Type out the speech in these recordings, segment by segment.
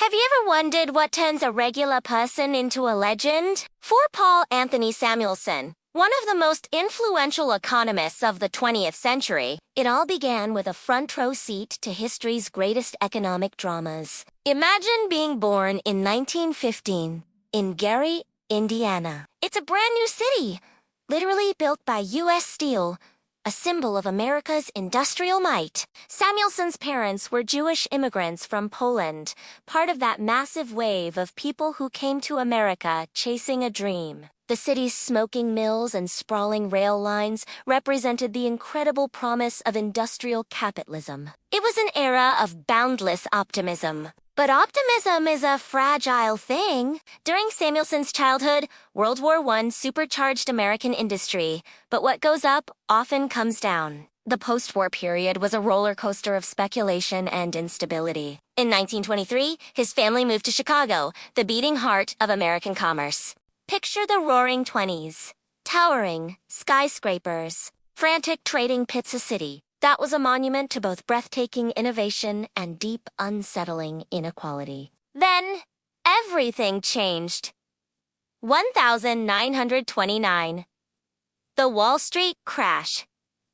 Have you ever wondered what turns a regular person into a legend? For Paul Anthony Samuelson, one of the most influential economists of the 20th century, it all began with a front row seat to history's greatest economic dramas. Imagine being born in 1915 in Gary, Indiana. It's a brand new city, literally built by U.S. Steel, a symbol of America's industrial might. Samuelson's parents were Jewish immigrants from Poland, part of that massive wave of people who came to America chasing a dream. The city's smoking mills and sprawling rail lines represented the incredible promise of industrial capitalism. It was an era of boundless optimism. But optimism is a fragile thing. During Samuelson's childhood, World War I supercharged American industry, but what goes up often comes down. The post-war period was a roller coaster of speculation and instability. In 1923, his family moved to Chicago, the beating heart of American commerce. Picture the roaring 20s. Towering skyscrapers, frantic trading pits a city. That was a monument to both breathtaking innovation and deep, unsettling inequality. Then, everything changed. 1929. The Wall Street crash.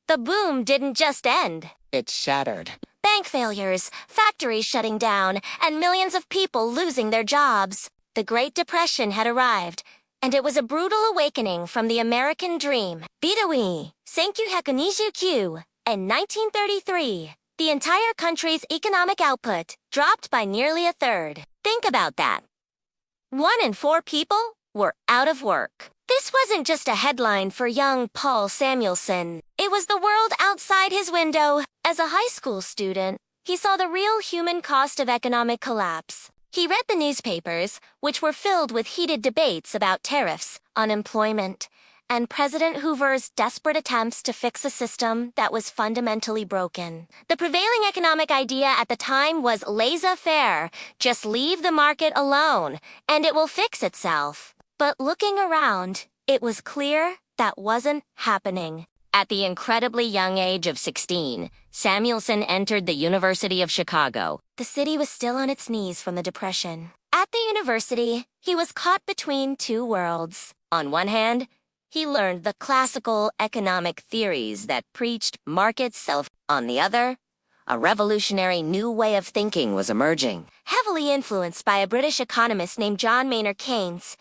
The boom didn't just end. It shattered. Bank failures, factories shutting down, and millions of people losing their jobs. The Great Depression had arrived, and it was a brutal awakening from the American dream. Bidouille, Histriculture. In 1933, the entire country's economic output dropped by nearly a third. Think about that. 1 in 4 people were out of work. This wasn't just a headline for young Paul Samuelson. It was the world outside his window. As a high school student, he saw the real human cost of economic collapse. He read the newspapers, which were filled with heated debates about tariffs, unemployment, and President Hoover's desperate attempts to fix a system that was fundamentally broken. The prevailing economic idea at the time was laissez-faire, just leave the market alone, and it will fix itself. But looking around, it was clear that wasn't happening. At the incredibly young age of 16, Samuelson entered the University of Chicago. The city was still on its knees from the Depression. At the university, he was caught between two worlds. On one hand, he learned the classical economic theories that preached market self. On the other, a revolutionary new way of thinking was emerging, heavily influenced by a British economist named John Maynard Keynes.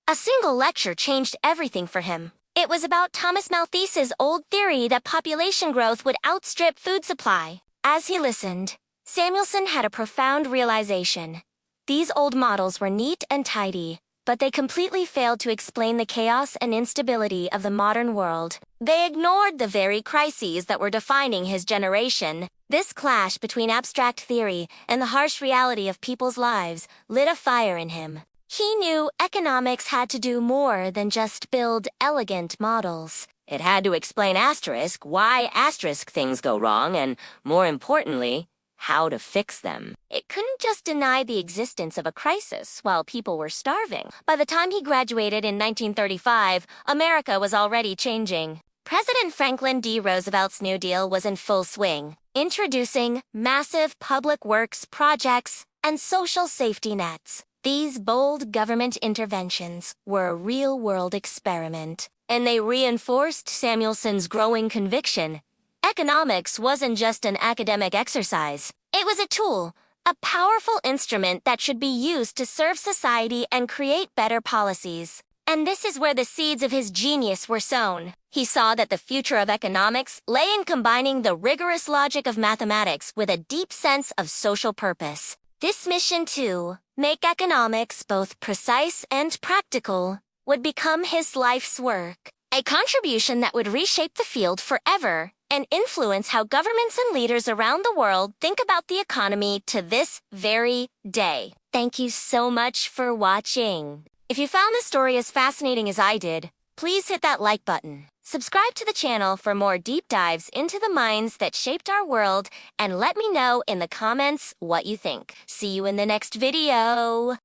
A single lecture changed everything for him. It was about Thomas Malthus's old theory that population growth would outstrip food supply. As he listened, Samuelson had a profound realization. These old models were neat and tidy, but they completely failed to explain the chaos and instability of the modern world. They ignored the very crises that were defining his generation. This clash between abstract theory and the harsh reality of people's lives lit a fire in him. He knew economics had to do more than just build elegant models. It had to explain why things go wrong, and more importantly, how to fix them. It couldn't just deny the existence of a crisis while people were starving. By the time he graduated in 1935, America was already changing. President Franklin D. Roosevelt's New Deal was in full swing, introducing massive public works projects and social safety nets. These bold government interventions were a real-world experiment, and they reinforced Samuelson's growing conviction. Economics wasn't just an academic exercise. It was a tool, a powerful instrument that should be used to serve society and create better policies. And this is where the seeds of his genius were sown. He saw that the future of economics lay in combining the rigorous logic of mathematics with a deep sense of social purpose. This mission, to make economics both precise and practical, would become his life's work. A contribution that would reshape the field forever and influence how governments and leaders around the world think about the economy to this very day. Thank you so much for watching. If you found this story as fascinating as I did, please hit that like button. Subscribe to the channel for more deep dives into the minds that shaped our world, and let me know in the comments what you think. See you in the next video.